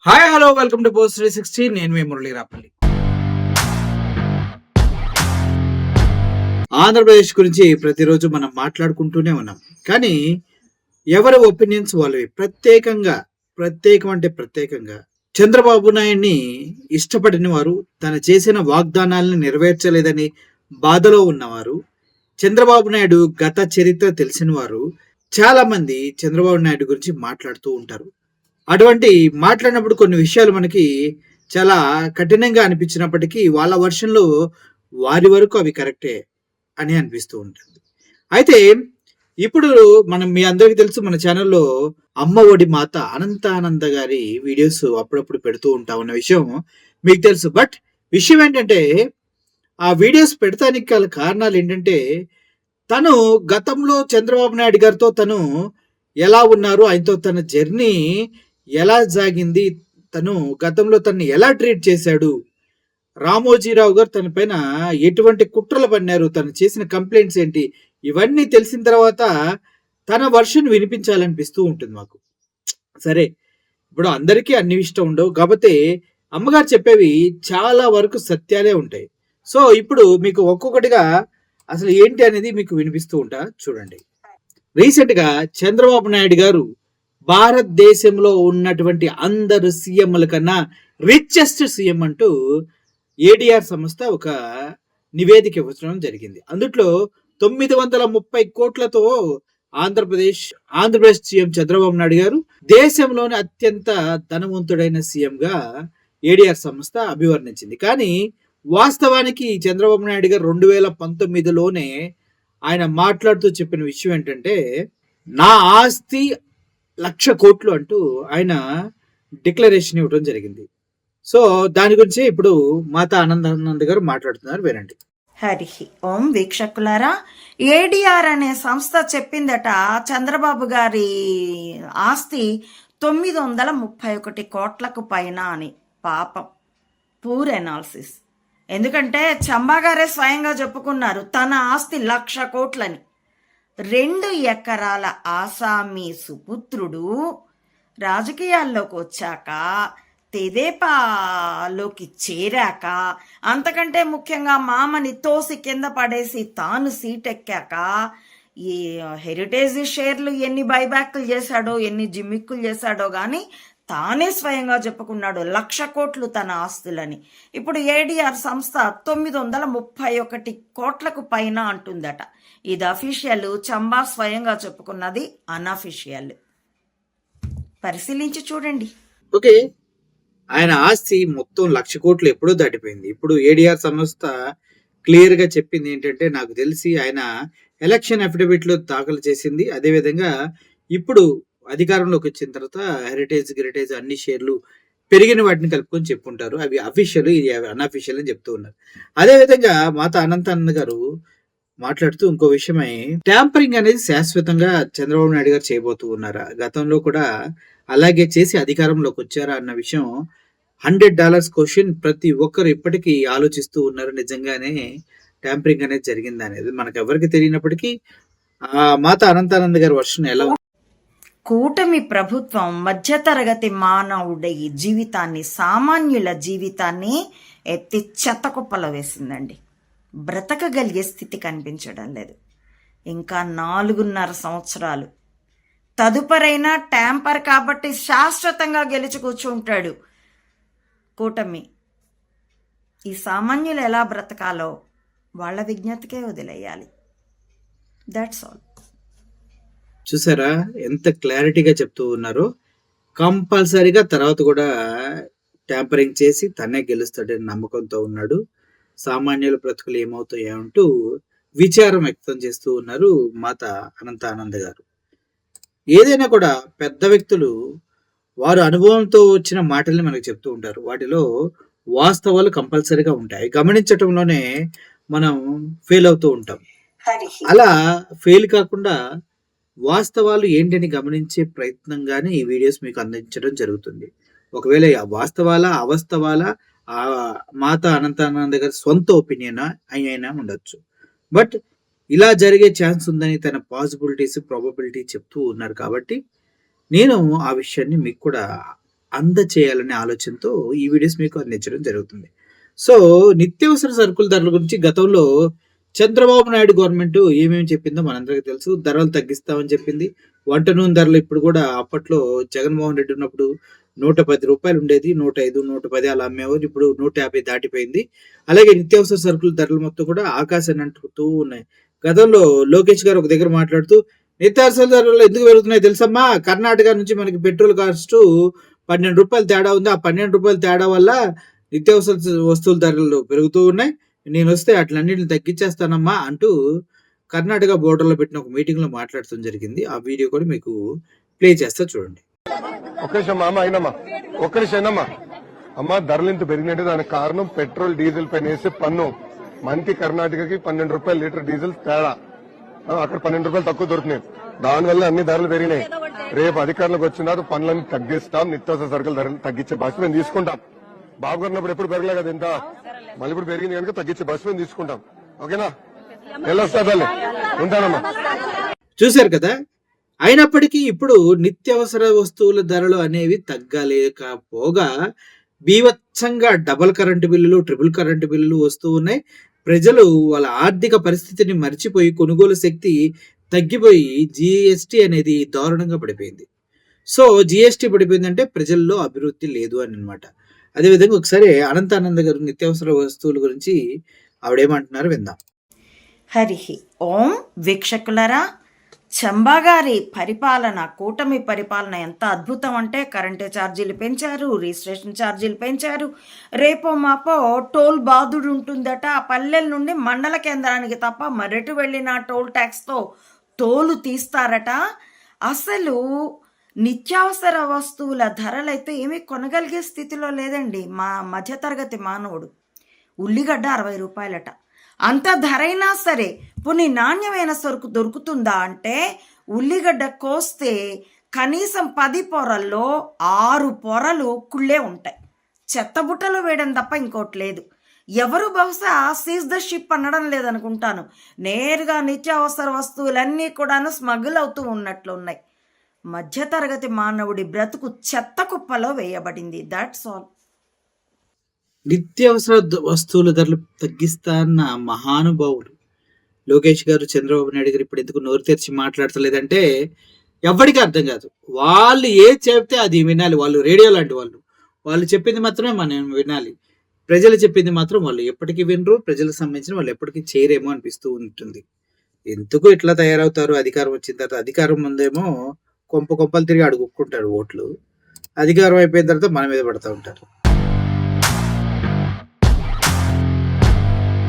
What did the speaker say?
Hi hello welcome to post 360. నేను మీ మురళీ రాపల్లి. ఆంధ్రప్రదేశ్ గురించి ప్రతిరోజు మనం మాట్లాడుకుంటూనే ఉన్నాం. కానీ ఎవరి ఒపీనియన్స్ వాళ్ళవి. ప్రత్యేకంగా చంద్రబాబు నాయుడిని ఇష్టపడిన వారు, తను చేసిన వాగ్దానాలను నెరవేర్చలేదని బాధలో ఉన్నవారు, చంద్రబాబు నాయుడు గత చరిత్ర తెలిసిన వారు చాలా మంది చంద్రబాబు నాయుడు గురించి మాట్లాడుతూ ఉంటారు. అటువంటి మాట్లాడినప్పుడు కొన్ని విషయాలు మనకి చాలా కఠినంగా అనిపించినప్పటికీ వాళ్ళ వర్షన్‌లో వారి వరకు అవి కరెక్టే అని అనిపిస్తూ ఉంటుంది. అయితే ఇప్పుడు మీ అందరికీ తెలుసు, మన ఛానల్‌లో అమ్మ ఒడి మాత అనంతానంద గారి వీడియోస్ అప్పుడప్పుడు పెడుతూ ఉంటాం అన్న విషయం మీకు తెలుసు. బట్ విషయం ఏంటంటే, ఆ వీడియోస్ పెడతానికి గల కారణాలు ఏంటంటే, తను గతంలో చంద్రబాబు నాయుడు గారితో తను ఎలా ఉన్నారు, ఆయనతో తన జర్నీ ఎలా సాగింది, తను గతంలో తనని ఎలా ట్రీట్ చేశాడు, రామోజీరావు గారు తన పైన ఎటువంటి కుట్రలు పన్నారు, తను చేసిన కంప్లైంట్స్ ఏంటి, ఇవన్నీ తెలిసిన తర్వాత తన వర్షన్ వినిపించాలనిపిస్తూ ఉంటుంది మాకు. సరే, ఇప్పుడు అందరికీ అన్ని ఇష్టం ఉండవు కాబట్టి అమ్మగారు చెప్పేవి చాలా వరకు సత్యాలే ఉంటాయి. సో ఇప్పుడు మీకు ఒక్కొక్కటిగా అసలు ఏంటి అనేది మీకు వినిపిస్తూ ఉంటా, చూడండి. రీసెంట్గా చంద్రబాబు నాయుడు గారు భారతదేశంలో ఉన్నటువంటి అందరు సీఎంల కన్నా రిచెస్ట్ సీఎం అంటూ ఏడిఆర్ సంస్థ ఒక నివేదిక ఇవ్వడం జరిగింది. అందుట్లో 930 కోట్లతో ఆంధ్రప్రదేశ్ సీఎం చంద్రబాబు నాయుడు గారు దేశంలోని అత్యంత ధనవంతుడైన సీఎంగా ఏడిఆర్ సంస్థ అభివర్ణించింది. కానీ వాస్తవానికి చంద్రబాబు నాయుడు గారు 2019లోనే ఆయన మాట్లాడుతూ చెప్పిన విషయం ఏంటంటే, నా ఆస్తి 1,00,000 కోట్లు అంటూ ఆయన డిక్లరేషన్ ఇవ్వడం జరిగింది. సో దాని గురించి ఇప్పుడు మాతా ఆనందానంద గారు మాట్లాడుతున్నారు, వినండి. హరి ఓం వీక్షకులారా, ఏడిఆర్ అనే సంస్థ చెప్పిందట చంద్రబాబు గారి ఆస్తి 931 కోట్లకు పైన అని. పాపం, పూర్ ఎనాలిసిస్. ఎందుకంటే చంబా గారే స్వయంగా చెప్పుకున్నారు తన ఆస్తి 1,00,000 కోట్లని. 2 ఎకరాల ఆసామీ సుపుత్రుడు రాజకీయాల్లోకి వచ్చాక, తెదేపాలోకి చేరాక, అంతకంటే ముఖ్యంగా మామని తోసి కింద పడేసి తాను సీట్ ఎక్కాక, ఈ హెరిటేజ్ షేర్లు ఎన్ని బైబ్యాక్లు చేశాడో, ఎన్ని జిమ్మిక్కులు చేశాడో కానీ తానే స్వయంగా చెప్పుకున్నాడు 1,00,000 కోట్లు తన ఆస్తులని. ఇప్పుడు ఏడిఆర్ సంస్థ 931 కోట్లకు పైన అంటుందట. ఇది అఫీషియల్, చంబా స్వయంగా చెప్పుకున్నది అన్అఫీషియల్. పరిశీలించి చూడండి. ఓకే, ఆయన ఆస్తి మొత్తం 1,00,000 కోట్లు ఎప్పుడో దాటిపోయింది. ఇప్పుడు ఏడిఆర్ సంస్థ క్లియర్ గా చెప్పింది ఏంటంటే, నాకు తెలిసి ఆయన ఎలక్షన్ అఫిడవిట్ లో దాఖలు చేసింది. అదేవిధంగా ఇప్పుడు అధికారంలోకి వచ్చిన తర్వాత హెరిటేజ్ అన్ని షేర్లు పెరిగిన వాటిని కలుపుకొని చెప్పుకుంటారు. అవి అఫీషియల్, ఇది అన్అఫీషియల్ అని చెప్తూ ఉన్నారు. అదేవిధంగా మాతా అనంతానంద గారు మాట్లాడుతూ ఇంకో విషయమై, ట్యాంపరింగ్ అనేది శాశ్వతంగా చంద్రబాబు నాయుడు గారు చేయబోతూ ఉన్నారా, గతంలో కూడా అలాగే చేసి అధికారంలోకి వచ్చారా అన్న విషయం $100 క్వశ్చన్ ప్రతి ఒక్కరు ఇప్పటికీ ఆలోచిస్తూ ఉన్నారు. నిజంగానే ట్యాంపరింగ్ అనేది జరిగింది అనేది మనకు ఎవరికి తెలియనప్పటికీ మాతా అనంతానంద గారి వర్షన్ ఎలా కూటమి ప్రభుత్వం మధ్యతరగతి మానవుడి జీవితాన్ని, సామాన్యుల జీవితాన్ని ఎత్తి చెత్తకుప్పలో వేసిందండి. బ్రతకగలిగే స్థితి కనిపించడం లేదు. ఇంకా 4.5 సంవత్సరాలు తదుపరైనా ట్యాంపర్ కాబట్టి శాశ్వతంగా గెలిచి కూర్చుంటాడు కూటమి. ఈ సామాన్యులు ఎలా బ్రతకాలో వాళ్ళ విజ్ఞతకే వదిలేయాలి. That's all. చూసారా ఎంత క్లారిటీగా చెప్తూ ఉన్నారో. కంపల్సరీగా తర్వాత కూడా ట్యాంపరింగ్ చేసి తనే గెలుస్తాడని నమ్మకంతో ఉన్నాడు. సామాన్యుల బ్రతుకులు ఏమవుతాయో అంటూ విచారం వ్యక్తం చేస్తూ ఉన్నారు మాతా అనంతానంద గారు. ఏదైనా కూడా పెద్ద వ్యక్తులు వారు అనుభవంతో వచ్చిన మాటల్ని మనకు చెప్తూ ఉంటారు. వాటిలో వాస్తవాలు కంపల్సరీగా ఉంటాయి. గమనించటంలోనే మనం ఫెయిల్ అవుతూ ఉంటాం. అలా ఫెయిల్ కాకుండా వాస్తవాలు ఏంటని గమనించే ప్రయత్నంగానే ఈ వీడియోస్ మీకు అందించడం జరుగుతుంది. ఒకవేళ వాస్తవాలా అవాస్తవాలా మాతా అనంతానంద గారి సొంత ఒపీనియన్ అయినా ఉండొచ్చు. బట్ ఇలా జరిగే ఛాన్స్ ఉందని తన పాసిబిలిటీస్, ప్రాబబిలిటీ చెప్తూ ఉన్నారు కాబట్టి నేను ఆ విషయాన్ని మీకు కూడా అందచేయాలనే ఆలోచనతో ఈ వీడియోస్ మీకు అందించడం జరుగుతుంది. సో, నిత్యావసర సరుకుల ధరల గురించి గతంలో చంద్రబాబు నాయుడు గవర్నమెంట్ ఏమేమి చెప్పిందో మనందరికీ తెలుసు. ధరలు తగ్గిస్తామని చెప్పింది. వంట నూనె ధరలు ఇప్పుడు కూడా అప్పట్లో జగన్మోహన్ రెడ్డి ఉన్నప్పుడు రూ. 110 ఉండేది. 105, 110 అలా అమ్మేవారు. ఇప్పుడు 150 దాటిపోయింది. అలాగే నిత్యావసర సరుకుల ధరలు మొత్తం కూడా ఆకాశాన్ని అంటుతూ ఉన్నాయి. గతంలో లోకేష్ గారు ఒక దగ్గర మాట్లాడుతూ నిత్యావసర ధరలు ఎందుకు పెరుగుతున్నాయో తెలుసమ్మా? కర్ణాటక నుంచి మనకి పెట్రోల్ కాస్ట్ రూ. 12 తేడా ఉంది. ఆ రూ. 12 తేడా వల్ల నిత్యావసర వస్తువుల ధరలు పెరుగుతూ ఉన్నాయి. నేనొస్తే అట్లన్నిటిని తగ్గించేస్తానమ్మా అంటూ కర్ణాటక బోర్డర్‌లో పెట్టిన ఒక మీటింగ్‌లో మాట్లాడటం జరిగింది. ఆ వీడియో కూడా మీకు ప్లే చేస్తా చూడండి. ఒక్క నిమిషం అమ్మ అయినమ్మా ఒక్క నిమిషం అమ్మా అమ్మ ధరలు ఇంత పెరిగినట్టు దానికి కారణం పెట్రోల్ డీజిల్ పైన వేసే పన్ను. మనకి కర్ణాటకకి ₹12 లీటర్ డీజిల్ తేడా. అక్కడ ₹12 తక్కువ దొరుకుతున్నాయి. దానివల్ల అన్ని ధరలు పెరిగినాయి. రేపు అధికారులకు వచ్చిన తర్వాత పనులన్నీ తగ్గిస్తాం. నిత్యావసర సరుకుల ధరలు తగ్గించే బాధ్యత మేము తీసుకుంటాం. బాగున్నప్పుడు ఎప్పుడు పెరగలే కదా ఇంత, మళ్ళీ ఇప్పుడు పెరిగింది కనుక తగ్గించే బాధ్యత మేము తీసుకుంటాం. ఓకేనా? వెళ్ళొస్తా తల్లి, ఉంటానమ్మా. చూశారు కదా! అయినప్పటికీ ఇప్పుడు నిత్యావసర వస్తువుల ధరలు అనేవి తగ్గలేకపోగా బీభత్సంగా డబుల్ కరెంటు బిల్లులు, ట్రిపుల్ కరెంటు బిల్లులు వస్తూ ఉన్నాయి. ప్రజలు వాళ్ళ ఆర్థిక పరిస్థితిని మర్చిపోయి కొనుగోలు శక్తి తగ్గిపోయి జీఎస్టీ అనేది దారుణంగా పడిపోయింది. సో, జీఎస్టీ పడిపోయిందంటే ప్రజల్లో అభివృద్ధి లేదు అని అన్నమాట. అదేవిధంగా ఒకసారి అనంతానంద గారు నిత్యావసర వస్తువుల గురించి ఆవిడేమంటున్నారో విందాం. హరిహి ఓం వీక్షకులరా, చంబా గారి పరిపాలన, కూటమి పరిపాలన ఎంత అద్భుతం అంటే కరెంటు ఛార్జీలు పెంచారు, రిజిస్ట్రేషన్ ఛార్జీలు పెంచారు, రేపో మాపో టోల్ బాదుడు ఉంటుందట. ఆ పల్లెల నుండి మండల కేంద్రానికి తప్ప మరెటు వెళ్ళిన టోల్ ట్యాక్స్తో తోలు తీస్తారట. అసలు నిత్యావసర వస్తువుల ధరలైతే ఏమీ కొనగలిగే స్థితిలో లేదండి మా మధ్యతరగతి మానవుడు. ఉల్లిగడ్డ ₹60 అంత ధరైనా సరే పోనీ నాణ్యమైన సరుకు దొరుకుతుందా అంటే ఉల్లిగడ్డ కోస్తే కనీసం 10 పొరల్లో 6 పొరలు కుళ్ళే ఉంటాయి. చెత్తబుట్టలో వేయడం తప్ప ఇంకోటి లేదు. ఎవరు బహుశా సీజ్ ద షిప్ అనడం లేదనుకుంటాను. నేరుగా నిత్యావసర వస్తువులన్నీ కూడాను స్మగుల్ అవుతూ ఉన్నట్లు ఉన్నాయి. మధ్యతరగతి మానవుడి బ్రతుకు చెత్త కుప్పలో వేయబడింది. That's all. నిత్యావసర వస్తువుల ధరలు తగ్గిస్తా అన్న మహానుభావులు లోకేష్ గారు, చంద్రబాబు నాయుడు గారు ఇప్పుడు ఎందుకు నోరు తెరిచి మాట్లాడతలేదంటే ఎవ్వడికి అర్థం కాదు. వాళ్ళు ఏది చెప్తే అది వినాలి. వాళ్ళు రేడియో లాంటి వాళ్ళు. వాళ్ళు చెప్పింది మాత్రమే మనం వినాలి. ప్రజలు చెప్పింది మాత్రం వాళ్ళు ఎప్పటికీ వినరు. ప్రజలకు సంబంధించిన వాళ్ళు ఎప్పటికీ చేయరేమో అనిపిస్తూ ఉంటుంది. ఎందుకు ఇట్లా తయారవుతారు? అధికారం వచ్చిన తర్వాత అధికారం ముందేమో కొంపలు తిరిగి అడుగుకుంటారు ఓట్లు. అధికారం అయిపోయిన తర్వాత మన మీద పడతా ఉంటారు.